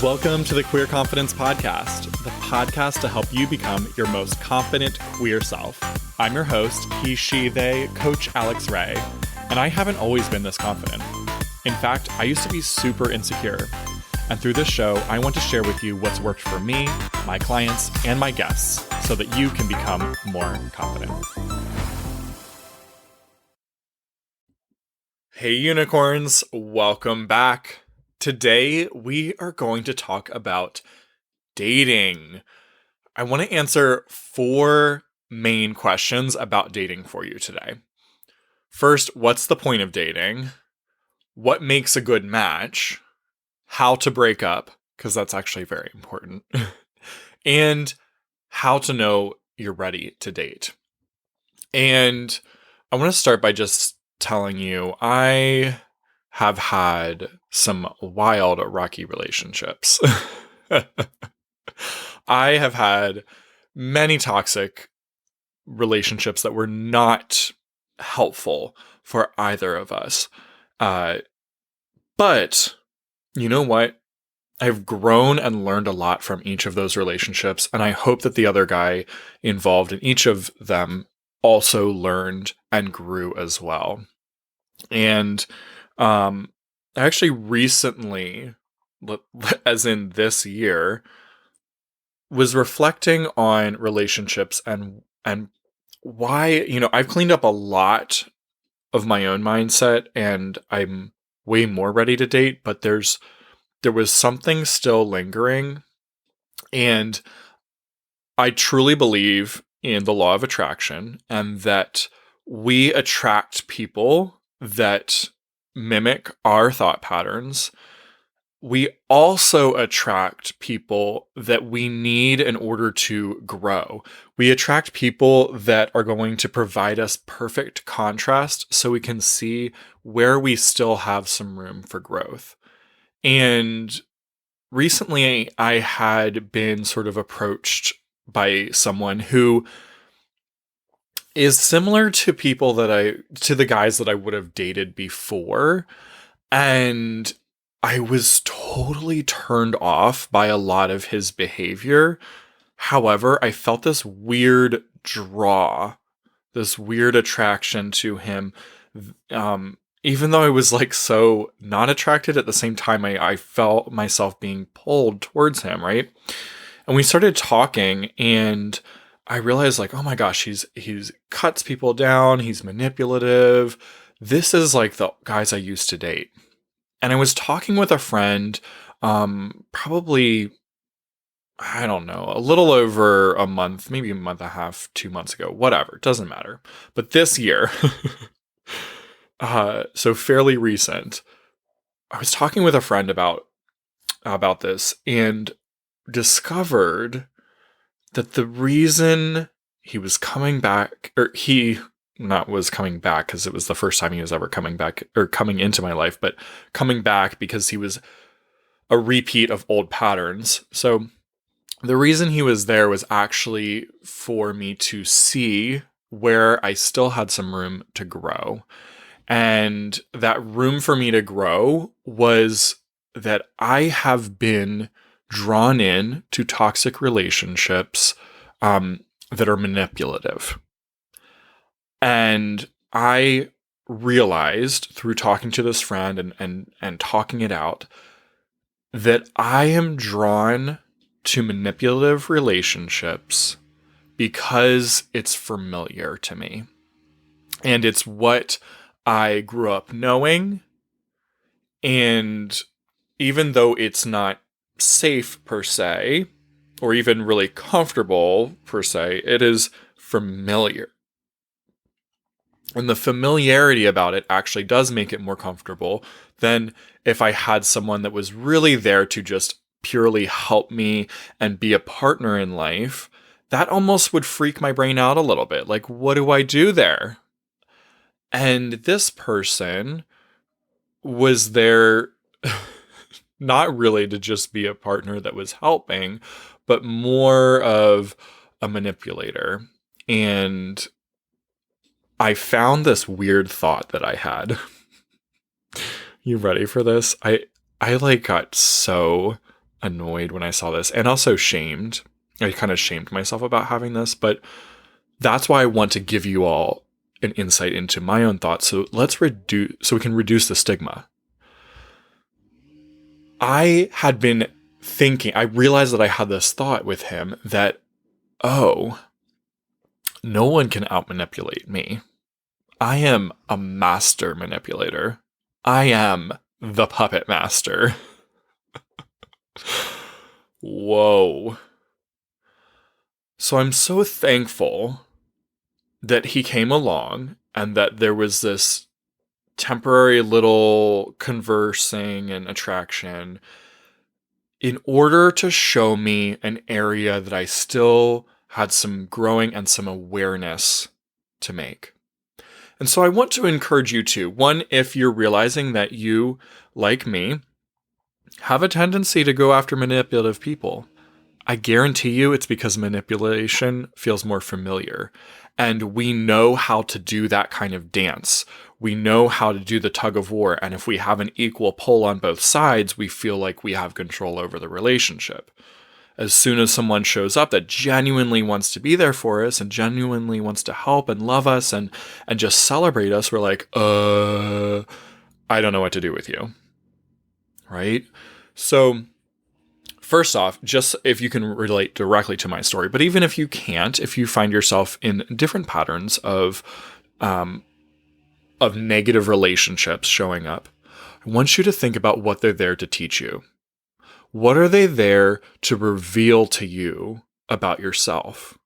Welcome to the Queer Confidence Podcast, the podcast to help you become your most confident queer self. I'm your host, he, she, they, Coach Alex Ray, and I haven't always been this confident. In fact, I used to be super insecure. And through this show, I want to share with you what's worked for me, my clients, and my guests so that you can become more confident. Hey unicorns, welcome back. Today, we are going to talk about dating. I want to answer 4 main questions about dating for you today. First, what's the point of dating? What makes a good match? How to break up, because that's actually very important. And how to know you're ready to date. And I want to start by just telling you, I have had some wild, rocky relationships. I have had many toxic relationships that were not helpful for either of us. But you know what? I've grown and learned a lot from each of those relationships, and I hope that the other guy involved in each of them also learned and grew as well. And I actually recently, as in this year, was reflecting on relationships and why, I've cleaned up a lot of my own mindset and I'm way more ready to date, but there was something still lingering. And I truly believe in the law of attraction and that we attract people that mimic our thought patterns. We also attract people that we need in order to grow. We attract people that are going to provide us perfect contrast so we can see where we still have some room for growth. And recently I had been sort of approached by someone who is similar to the guys that I would have dated before. And I was totally turned off by a lot of his behavior. However, I felt this weird draw, this weird attraction to him. Even though I was so not attracted, at the same time, I felt myself being pulled towards him, right? And we started talking and I realized oh my gosh, he's cuts people down. He's manipulative. This is the guys I used to date. And I was talking with a friend, probably, I don't know, a little over a month, maybe a month and a half, 2 months ago, whatever, doesn't matter. But this year, so fairly recent, I was talking with a friend about this and discovered that the reason he was coming back, or he not was coming back because it was the first time he was ever coming back or coming into my life, but coming back because he was a repeat of old patterns. So the reason he was there was actually for me to see where I still had some room to grow. And that room for me to grow was that I have been drawn in to toxic relationships that are manipulative. And I realized through talking to this friend and talking it out that I am drawn to manipulative relationships because it's familiar to me. And it's what I grew up knowing. And even though it's not safe per se, or even really comfortable per se, it is familiar. And the familiarity about it actually does make it more comfortable than if I had someone that was really there to just purely help me and be a partner in life. That almost would freak my brain out a little bit. What do I do there? And this person was there not really to just be a partner that was helping, but more of a manipulator. And I found this weird thought that I had. You ready for this? I got so annoyed when I saw this, and also shamed. I kind of shamed myself about having this, but that's why I want to give you all an insight into my own thoughts. So we can reduce the stigma. I had been thinking, I realized that I had this thought with him that, oh, no one can out-manipulate me. I am a master manipulator. I am the puppet master. Whoa. So I'm so thankful that he came along and that there was this temporary little conversing and attraction in order to show me an area that I still had some growing and some awareness to make. And so I want to encourage you to, one, if you're realizing that you, like me, have a tendency to go after manipulative people, I guarantee you it's because manipulation feels more familiar. And we know how to do that kind of dance. We know how to do the tug of war. And if we have an equal pull on both sides, we feel like we have control over the relationship. As soon as someone shows up that genuinely wants to be there for us and genuinely wants to help and love us and just celebrate us, we're like, I don't know what to do with you. Right? So first off, just if you can relate directly to my story, but even if you can't, if you find yourself in different patterns of negative relationships showing up, I want you to think about what they're there to teach you. What are they there to reveal to you about yourself?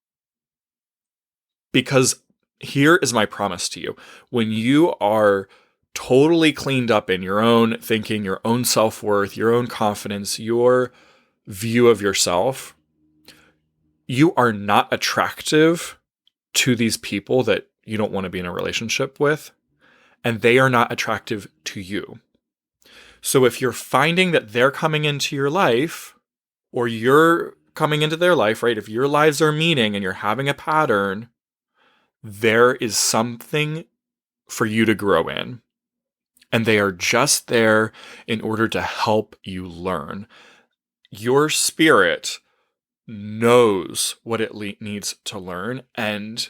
Because here is my promise to you. When you are totally cleaned up in your own thinking, your own self-worth, your own confidence, your view of yourself, you are not attractive to these people that you don't want to be in a relationship with, and they are not attractive to you. So if you're finding that they're coming into your life, or you're coming into their life, right? If your lives are meeting and you're having a pattern, there is something for you to grow in. And they are just there in order to help you learn. Your spirit knows what it needs to learn, and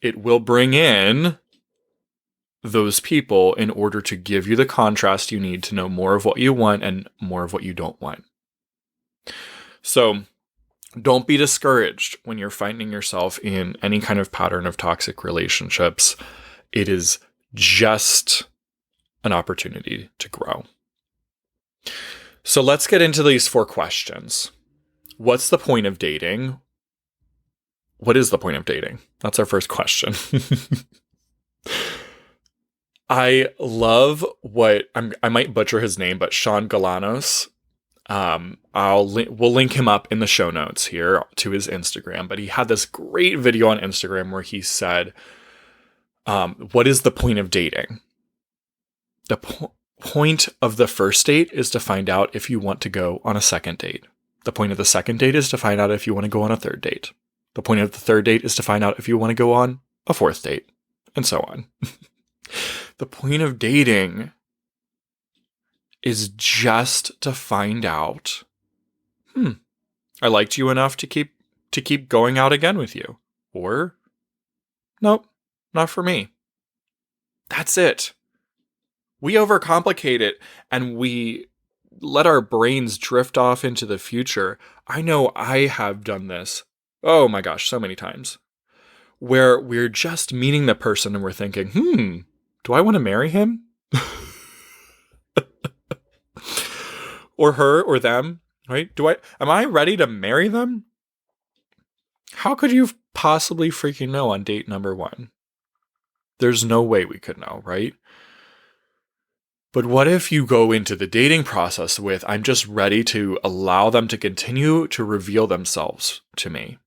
it will bring in those people in order to give you the contrast you need to know more of what you want and more of what you don't want. So don't be discouraged when you're finding yourself in any kind of pattern of toxic relationships. It is just an opportunity to grow. So let's get into these 4 questions. What's the point of dating? What is the point of dating? That's our first question. I love I might butcher his name, but Sean Galanos. We'll link him up in the show notes here to his Instagram, but he had this great video on Instagram where he said, what is the point of dating? The point of the first date is to find out if you want to go on a second date. The point of the second date is to find out if you want to go on a third date. The point of the third date is to find out if you want to go on a fourth date, and so on. The point of dating is just to find out, I liked you enough to keep going out again with you. Or, nope, not for me. That's it. We overcomplicate it and we let our brains drift off into the future. I know I have done this. Oh my gosh, so many times. Where we're just meeting the person and we're thinking, do I want to marry him? Or her or them, right? Am I ready to marry them? How could you possibly freaking know on date number 1? There's no way we could know, right? But what if you go into the dating process with, I'm just ready to allow them to continue to reveal themselves to me?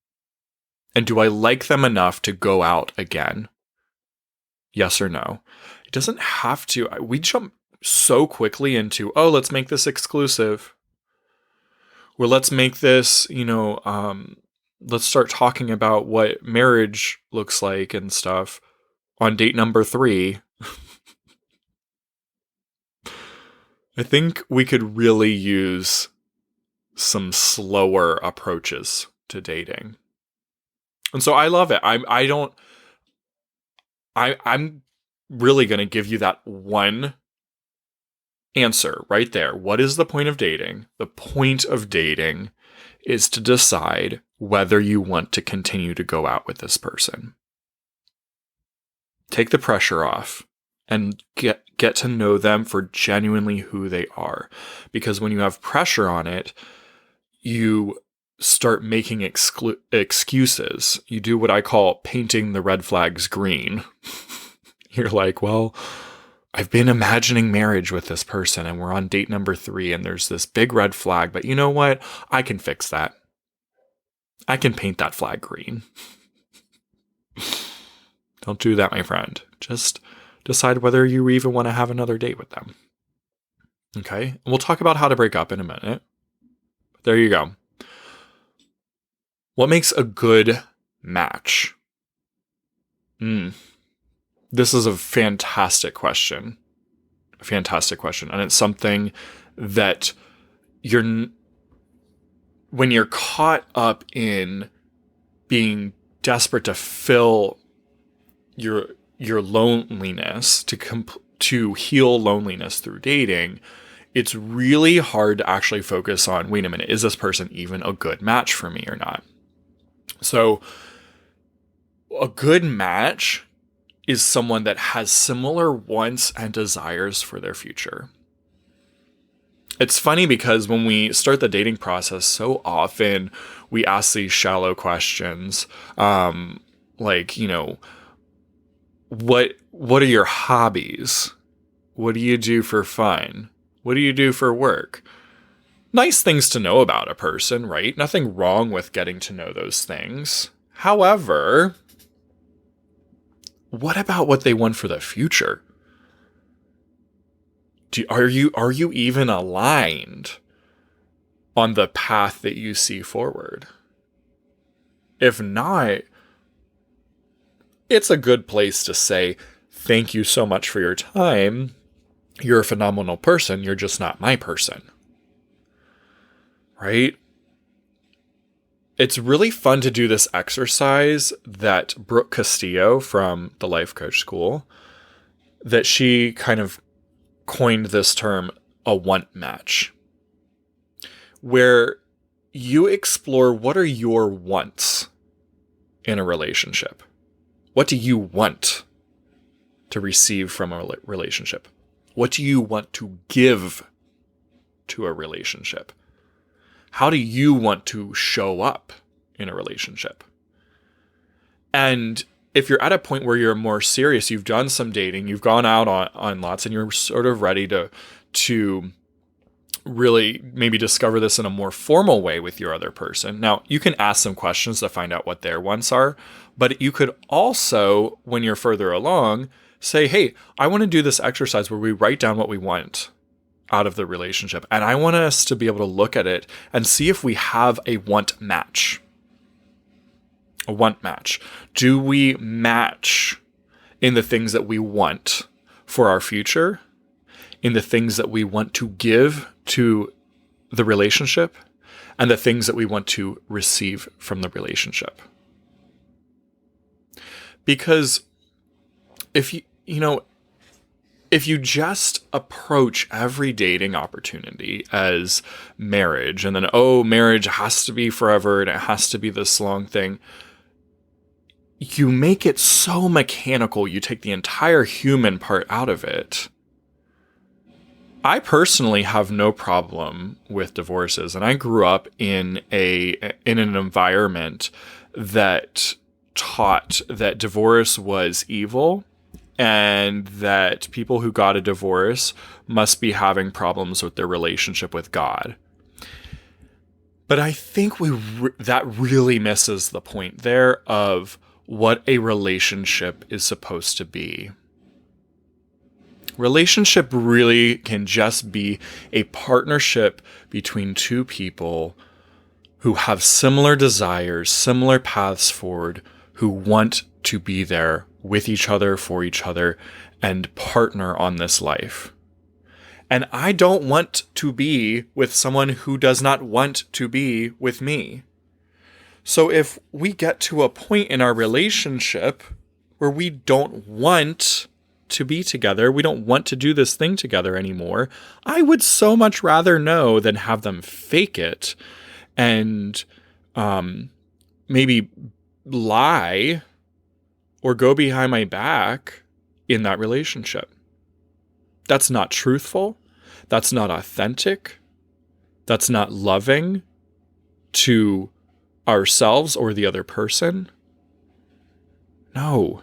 And do I like them enough to go out again? Yes or no? It doesn't have to. We jump so quickly into, let's make this exclusive. Or let's make this, let's start talking about what marriage looks like and stuff on date number 3. I think we could really use some slower approaches to dating. And so I love it. I'm really going to give you that one answer right there. What is the point of dating? The point of dating is to decide whether you want to continue to go out with this person. Take the pressure off and get to know them for genuinely who they are. Because when you have pressure on it, you start making excuses. You do what I call painting the red flags green. You're like, well, I've been imagining marriage with this person and we're on date number 3 and there's this big red flag, but you know what? I can fix that. I can paint that flag green. Don't do that, my friend. Just decide whether you even want to have another date with them. Okay? And we'll talk about how to break up in a minute. There you go. What makes a good match? This is a fantastic question. And it's something that when you're caught up in being desperate to fill your loneliness, to heal loneliness through dating, it's really hard to actually focus on, wait a minute, is this person even a good match for me or not? So a good match is someone that has similar wants and desires for their future. It's funny because when we start the dating process, so often we ask these shallow questions, like, you know, what are your hobbies? What do you do for fun? What do you do for work? Nice things to know about a person, right? Nothing wrong with getting to know those things. However, what about what they want for the future? Are you even aligned on the path that you see forward? If not, it's a good place to say, thank you so much for your time. You're a phenomenal person. You're just not my person. Right? It's really fun to do this exercise that Brooke Castillo from the Life Coach School, that she kind of coined this term, a want match, where you explore what are your wants in a relationship. What do you want to receive from a relationship? What do you want to give to a relationship? How do you want to show up in a relationship? And if you're at a point where you're more serious, you've done some dating, you've gone out on lots, and you're sort of ready to really maybe discover this in a more formal way with your other person. Now, you can ask some questions to find out what their wants are, but you could also, when you're further along, say, hey, I want to do this exercise where we write down what we want out of the relationship. And I want us to be able to look at it and see if we have a want match. A want match. Do we match in the things that we want for our future? In the things that we want to give to the relationship? And the things that we want to receive from the relationship? Because if you just approach every dating opportunity as marriage, and then, oh, marriage has to be forever and it has to be this long thing, you make it so mechanical. You take the entire human part out of it. I personally have no problem with divorces, and I grew up in an environment that taught that divorce was evil and that people who got a divorce must be having problems with their relationship with God. But I think that really misses the point there of what a relationship is supposed to be. Relationship really can just be a partnership between two people who have similar desires, similar paths forward, who want to be there with each other, for each other, and partner on this life. And I don't want to be with someone who does not want to be with me. So if we get to a point in our relationship where we don't want to be together, we don't want to do this thing together anymore, I would so much rather know than have them fake it and maybe lie or go behind my back in that relationship. That's not truthful. That's not authentic. That's not loving to ourselves or the other person. No.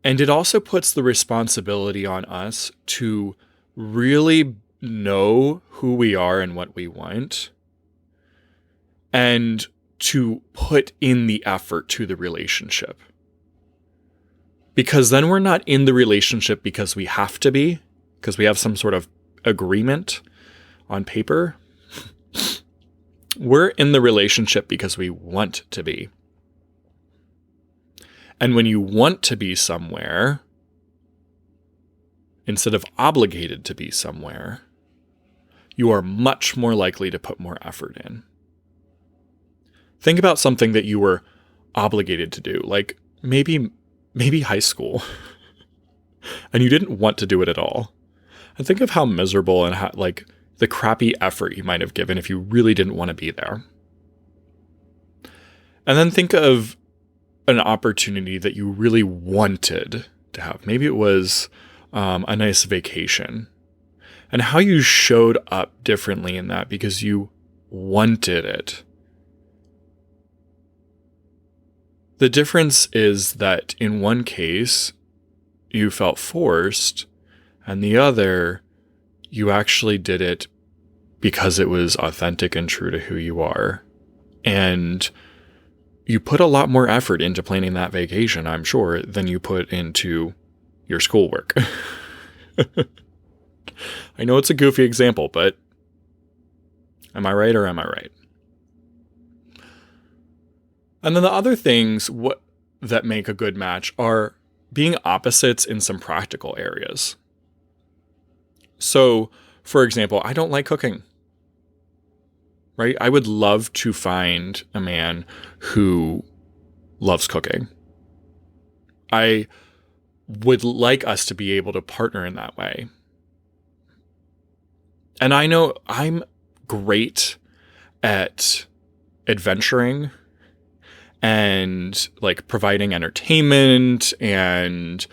And it also puts the responsibility on us to really know who we are and what we want, and to put in the effort to the relationship. Because then we're not in the relationship because we have to be, because we have some sort of agreement on paper. We're in the relationship because we want to be. And when you want to be somewhere, instead of obligated to be somewhere, you are much more likely to put more effort in. Think about something that you were obligated to do, like maybe high school, and you didn't want to do it at all. And think of how miserable and how, like, the crappy effort you might have given if you really didn't want to be there. And then think of an opportunity that you really wanted to have. Maybe it was a nice vacation, and how you showed up differently in that because you wanted it. The difference is that in one case, you felt forced, and the other, you actually did it because it was authentic and true to who you are. And you put a lot more effort into planning that vacation, I'm sure, than you put into your schoolwork. I know it's a goofy example, but am I right or am I right? And then the other things that make a good match are being opposites in some practical areas. So, for example, I don't like cooking. Right? I would love to find a man who loves cooking. I would like us to be able to partner in that way. And I know I'm great at adventuring and like providing entertainment and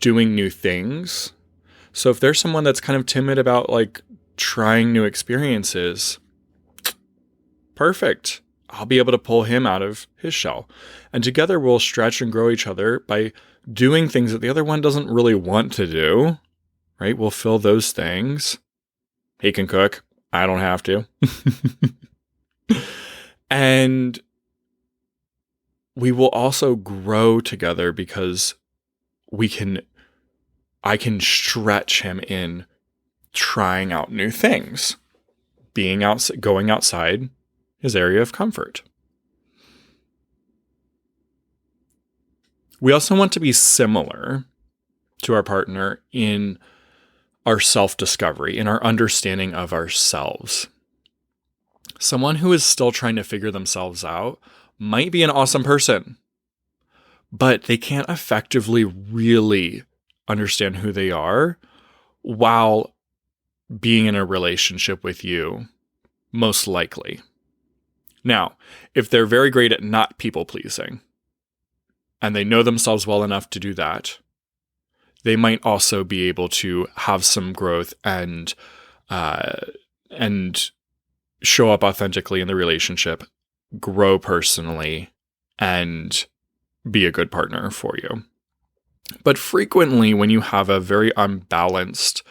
doing new things. So if there's someone that's kind of timid about like trying new experiences, perfect. I'll be able to pull him out of his shell. And together we'll stretch and grow each other by doing things that the other one doesn't really want to do, right? We'll fill those things. He can cook. I don't have to. And we will also grow together because I can stretch him in trying out new things, going outside his area of comfort. We also want to be similar to our partner in our self-discovery, in our understanding of ourselves. Someone who is still trying to figure themselves out might be an awesome person, but they can't effectively really understand who they are while being in a relationship with you, most likely. Now, if they're very great at not people-pleasing, and they know themselves well enough to do that, they might also be able to have some growth and show up authentically in the relationship, grow personally, and be a good partner for you. But frequently, when you have a very unbalanced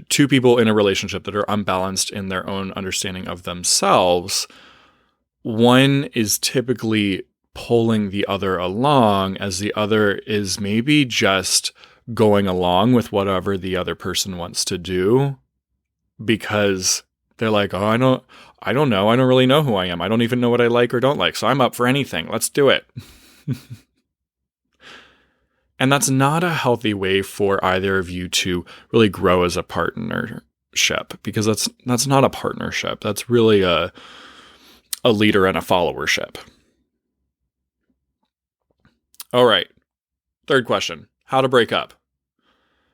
two people in a relationship that are unbalanced in their own understanding of themselves, one is typically pulling the other along as the other is maybe just going along with whatever the other person wants to do because they're like, oh, I don't know. I don't really know who I am. I don't even know what I like or don't like. So I'm up for anything. Let's do it. And that's not a healthy way for either of you to really grow as a partnership, because that's not a partnership. That's really a leader and a followership. All right. Third question. How to break up.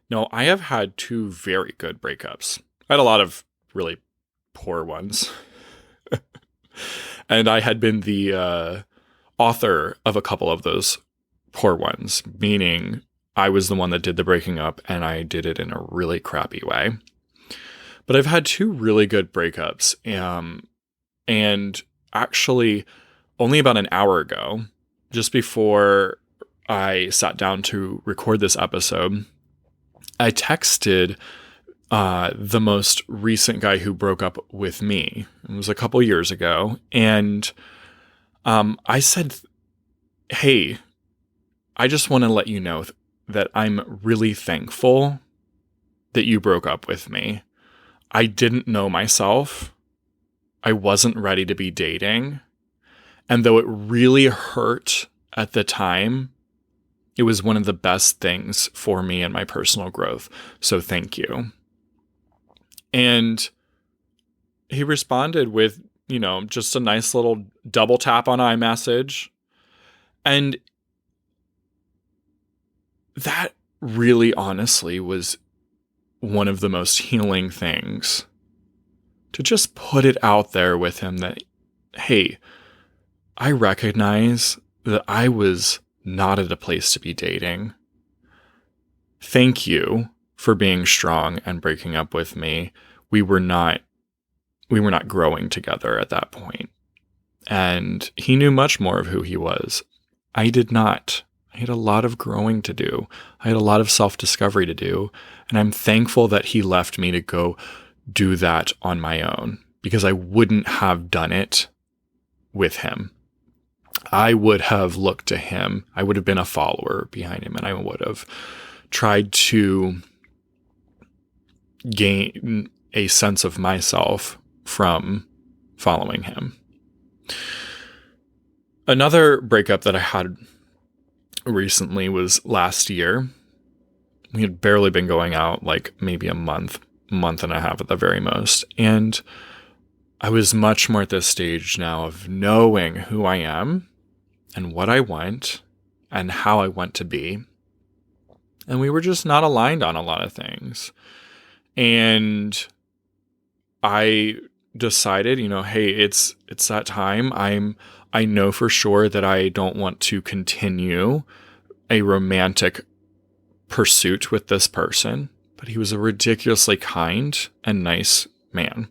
No, I have had two very good breakups. I had a lot of really poor ones. And I had been the author of a couple of those poor ones, meaning I was the one that did the breaking up and I did it in a really crappy way. But I've had two really good breakups. And actually, only about an hour ago, just before I sat down to record this episode, I texted the most recent guy who broke up with me. It was a couple years ago. And I said, hey, I just want to let you know that I'm really thankful that you broke up with me. I didn't know myself. I wasn't ready to be dating. And though it really hurt at the time, it was one of the best things for me and my personal growth. So thank you. And he responded with, just a nice little double tap on iMessage. And that really honestly was one of the most healing things, to just put it out there with him that, hey, I recognize that I was not at a place to be dating. Thank you for being strong and breaking up with me. We were not growing together at that point. And he knew much more of who he was. I did not. I had a lot of growing to do. I had a lot of self-discovery to do. And I'm thankful that he left me to go do that on my own, because I wouldn't have done it with him. I would have looked to him. I would have been a follower behind him, and I would have tried to gain a sense of myself from following him. Another breakup that I had recently was last year. We had barely been going out, like maybe a month and a half at the very most. And I was much more at this stage now of knowing who I am and what I want and how I want to be. And we were just not aligned on a lot of things. And I decided, hey, it's that time. I know for sure that I don't want to continue a romantic pursuit with this person, but he was a ridiculously kind and nice man.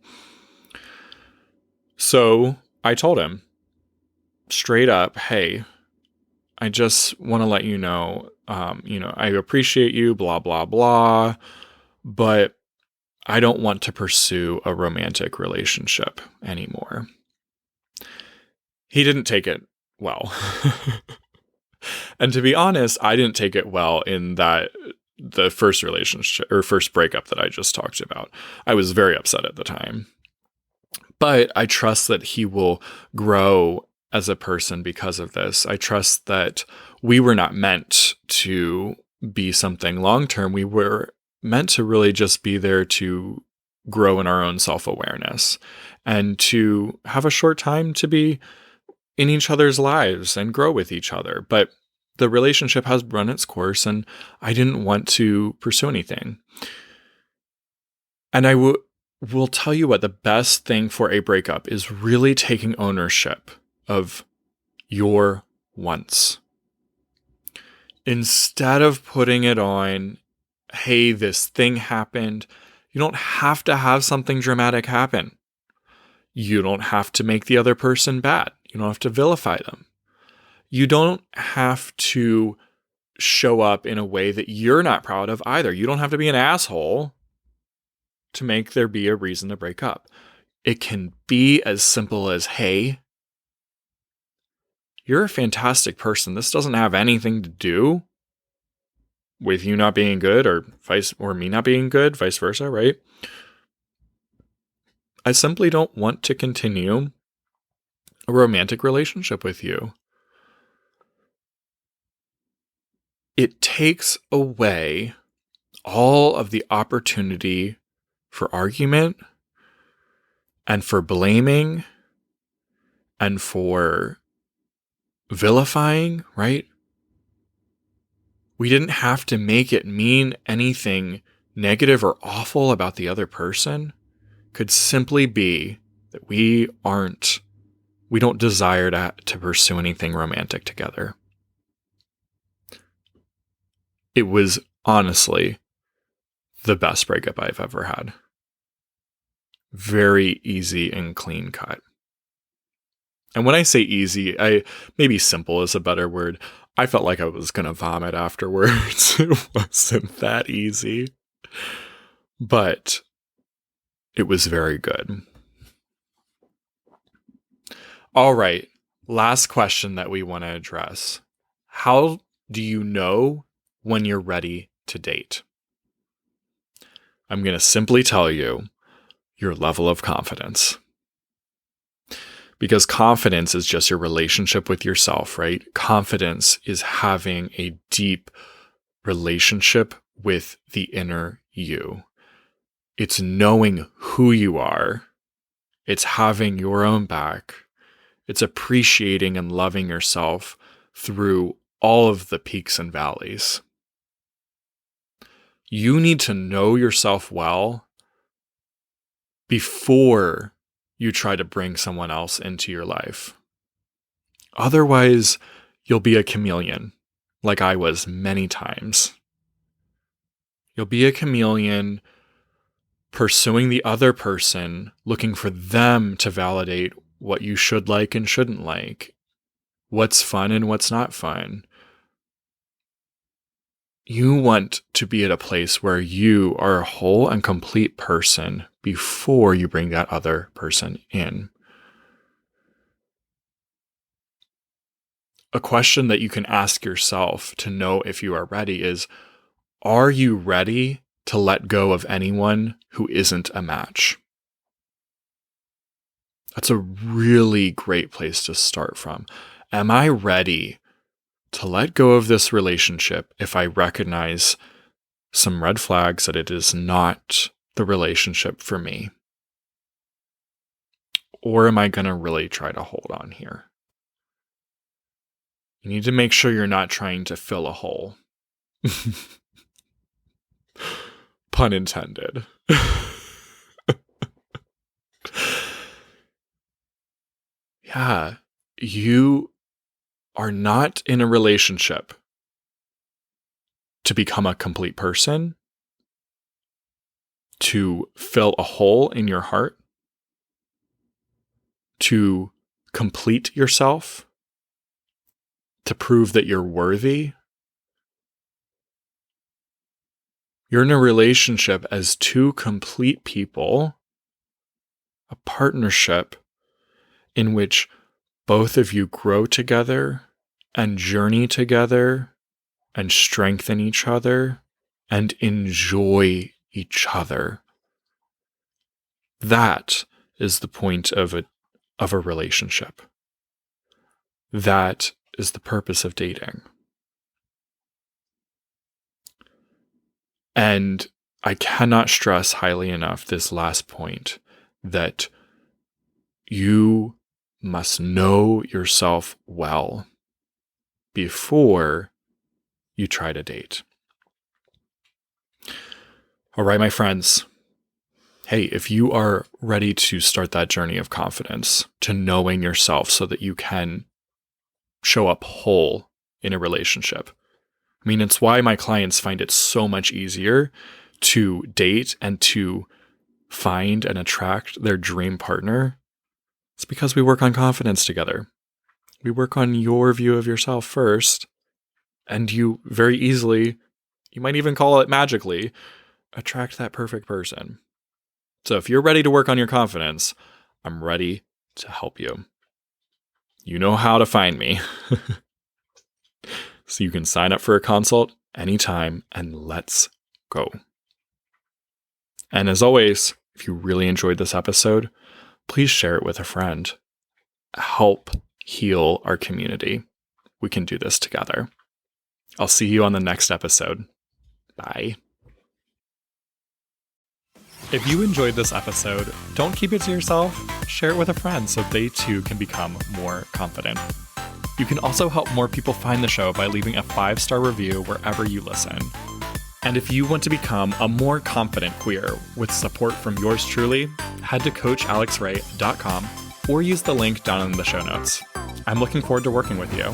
So I told him straight up, hey, I just want to let you know, I appreciate you, blah, blah, blah, but I don't want to pursue a romantic relationship anymore. He didn't take it well. And to be honest, I didn't take it well in the first relationship or first breakup that I just talked about. I was very upset at the time. But I trust that he will grow as a person because of this. I trust that we were not meant to be something long-term. We were meant to really just be there to grow in our own self-awareness and to have a short time to be in each other's lives and grow with each other. But the relationship has run its course and I didn't want to pursue anything. And I will tell you what, the best thing for a breakup is really taking ownership of your wants. Instead of putting it on, hey, this thing happened. You don't have to have something dramatic happen. You don't have to make the other person bad. You don't have to vilify them. You don't have to show up in a way that you're not proud of either. You don't have to be an asshole to make there be a reason to break up. It can be as simple as, hey, you're a fantastic person. This doesn't have anything to do with you not being good or me not being good, vice versa, right? I simply don't want to continue a romantic relationship with you. it takes away all of the opportunity for argument and for blaming and for vilifying, right? We didn't have to make it mean anything negative or awful about the other person. It could simply be that we don't desire to pursue anything romantic together. It was honestly the best breakup I've ever had. Very easy and clean cut. And when I say easy, maybe simple is a better word. I felt like I was going to vomit afterwards. It wasn't that easy. But it was very good. All right. Last question that we want to address. How do you know when you're ready to date? I'm going to simply tell you your level of confidence. Because confidence is just your relationship with yourself, right? Confidence is having a deep relationship with the inner you. It's knowing who you are. It's having your own back. It's appreciating and loving yourself through all of the peaks and valleys. You need to know yourself well before you try to bring someone else into your life. Otherwise, you'll be a chameleon, like I was many times. You'll be a chameleon pursuing the other person, looking for them to validate what you should like and shouldn't like, what's fun and what's not fun. You want to be at a place where you are a whole and complete person before you bring that other person in. A question that you can ask yourself to know if you are ready is, are you ready to let go of anyone who isn't a match? That's a really great place to start from. Am I ready to let go of this relationship if I recognize some red flags that it is not the relationship for me? Or am I going to really try to hold on here? You need to make sure you're not trying to fill a hole. Pun intended. Yeah, you are not in a relationship to become a complete person, to fill a hole in your heart, to complete yourself, to prove that you're worthy. You're in a relationship as two complete people, a partnership in which both of you grow together and journey together and strengthen each other and enjoy each other. That is the point of a relationship. That is the purpose of dating. And I cannot stress highly enough this last point, that you must know yourself well before you try to date. All right, my friends. Hey, if you are ready to start that journey of confidence, to knowing yourself so that you can show up whole in a relationship. I mean, it's why my clients find it so much easier to date and to find and attract their dream partner. It's because we work on confidence together. We work on your view of yourself first, and you very easily, you might even call it magically, attract that perfect person. So if you're ready to work on your confidence, I'm ready to help you. You know how to find me. So you can sign up for a consult anytime, and let's go. And as always, if you really enjoyed this episode, please share it with a friend. Help heal our community. We can do this together. I'll see you on the next episode. Bye. If you enjoyed this episode, don't keep it to yourself. Share it with a friend so they too can become more confident. You can also help more people find the show by leaving a 5-star review wherever you listen. And if you want to become a more confident queer with support from yours truly, head to coachalexray.com or use the link down in the show notes. I'm looking forward to working with you.